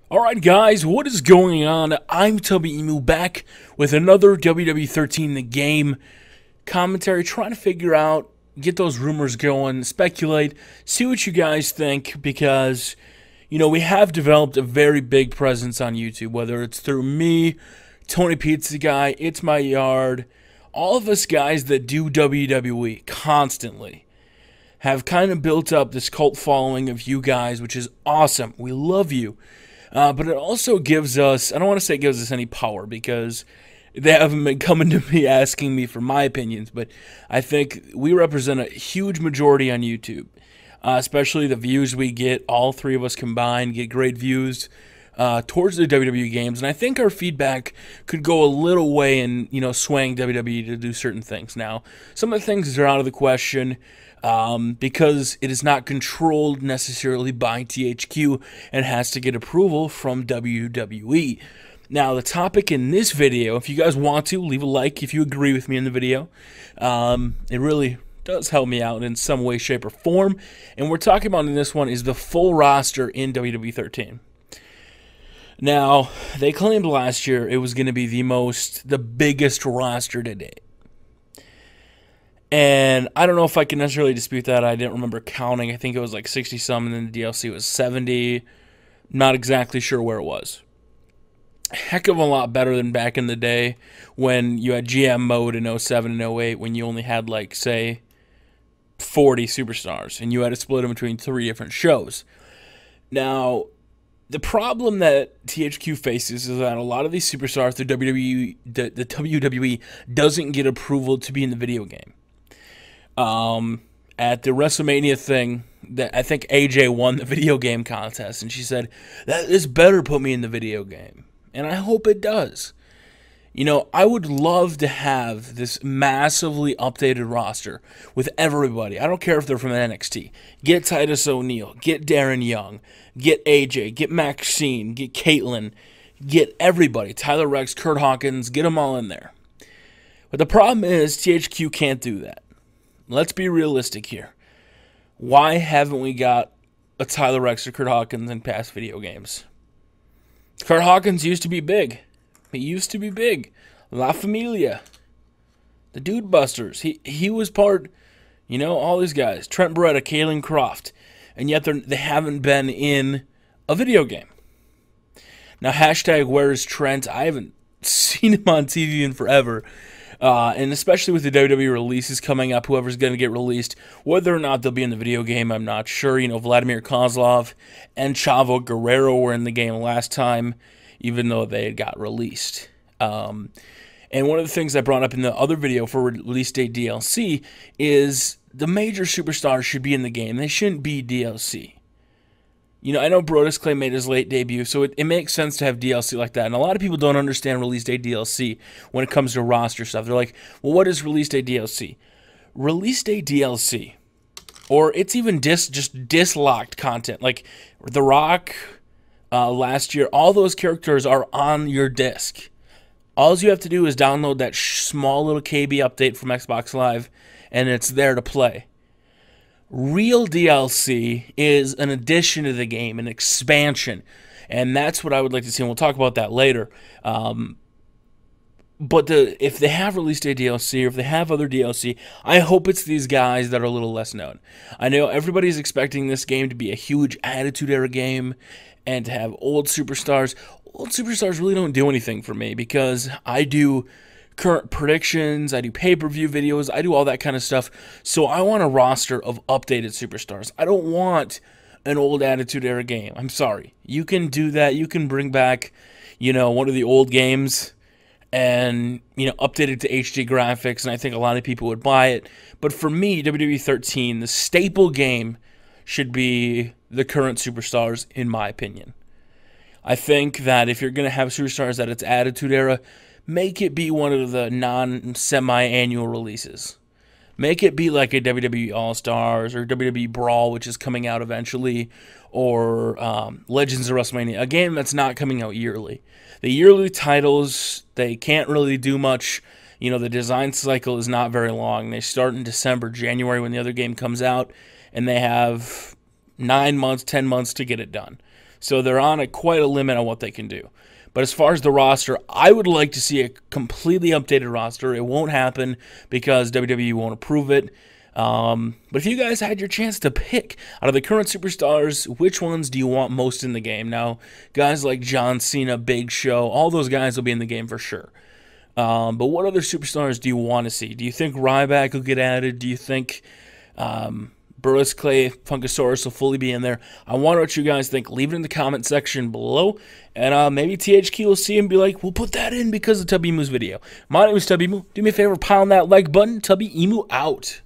Alright guys, what is going on? I'm Tubby Emu back with another WWE 13 The Game commentary, trying to figure out, get those rumors going, speculate, see what you guys think, because, we have developed a very big presence on YouTube, whether it's through me, Tony Pizza Guy, It's My Yard, all of us guys that do WWE constantly have kind of built up this cult following of you guys, which is awesome. We love you. But it also gives us, I don't want to say it gives us any power because they haven't been coming to me asking me for my opinions, but I think we represent a huge majority on YouTube, especially the views we get, all three of us combined get great views towards the WWE games, and I think our feedback could go a little way in, swaying WWE to do certain things. Now, some of the things are out of the question, because it is not controlled necessarily by THQ and has to get approval from WWE. Now, the topic in this video, if you guys want to, leave a like if you agree with me in the video. It really does help me out in some way, shape, or form. And we're talking about in this one is the full roster in WWE 13. Now, they claimed last year it was going to be the biggest roster to date. And I don't know if I can necessarily dispute that. I didn't remember counting. I think it was like 60-some, and then the DLC was 70. Not exactly sure where it was. Heck of a lot better than back in the day when you had GM mode in 07 and 08, when you only had, like, say, 40 superstars, and you had to split them between 3 different shows. Now, the problem that THQ faces is that a lot of these superstars, the WWE doesn't get approval to be in the video game. At the WrestleMania thing, that I think AJ won the video game contest, and she said, "This better put me in the video game." And I hope it does. I would love to have this massively updated roster with everybody. I don't care if they're from NXT. Get Titus O'Neil, get Darren Young, get AJ, get Maxine, get Caitlyn, get everybody. Tyler Rex, Kurt Hawkins, get them all in there. But the problem is THQ can't do that. Let's be realistic here. Why haven't we got a Tyler Rex or Kurt Hawkins in past video games? Kurt Hawkins used to be big. He used to be big. La Familia. The Dude Busters. He was part, all these guys. Trent Beretta, Kalen Croft. And yet they haven't been in a video game. Now, hashtag where's Trent? I haven't seen him on TV in forever. And especially with the WWE releases coming up, whoever's going to get released, whether or not they'll be in the video game, I'm not sure. Vladimir Kozlov and Chavo Guerrero were in the game last time, even though they had got released. And one of the things I brought up in the other video for release date DLC is the major superstars should be in the game. They shouldn't be DLC. I know Brodus Clay made his late debut, so it makes sense to have DLC like that. And a lot of people don't understand release date DLC when it comes to roster stuff. They're like, well, what is release date DLC? Release date DLC, or it's even just dislocked content. Like The Rock last year, all those characters are on your disc. All you have to do is download that small little KB update from Xbox Live, and it's there to play. Real DLC is an addition to the game, an expansion, and that's what I would like to see, and we'll talk about that later. But if they have release day DLC, or if they have other DLC, I hope it's these guys that are a little less known. I know everybody's expecting this game to be a huge Attitude Era game, and to have old superstars. Old superstars really don't do anything for me, because I do current predictions, I do pay-per-view videos, I do all that kind of stuff, so I want a roster of updated superstars. I don't want an old Attitude Era game. I'm sorry. You can do that. You can bring back, one of the old games and, update it to HD graphics, and I think a lot of people would buy it. But for me, WWE 13, the staple game should be the current superstars, in my opinion. I think that if you're going to have superstars that it's Attitude Era, make it be one of the non-semi-annual releases. Make it be like a WWE All-Stars or WWE Brawl, which is coming out eventually, or Legends of WrestleMania, a game that's not coming out yearly. The yearly titles, they can't really do much. The design cycle is not very long. They start in December, January when the other game comes out, and they have 9 months, 10 months to get it done. So they're on quite a limit on what they can do. But as far as the roster, I would like to see a completely updated roster. It won't happen because WWE won't approve it. But if you guys had your chance to pick out of the current superstars, which ones do you want most in the game? Now, guys like John Cena, Big Show, all those guys will be in the game for sure. But what other superstars do you want to see? Do you think Ryback will get added? Do you think Burris Clay, Funkasaurus will fully be in there? I wonder what you guys think. Leave it in the comment section below. And maybe THQ will see and be like, we'll put that in because of Tubby Emu's video. My name is Tubby Emu. Do me a favor, pound that like button. Tubby Emu out.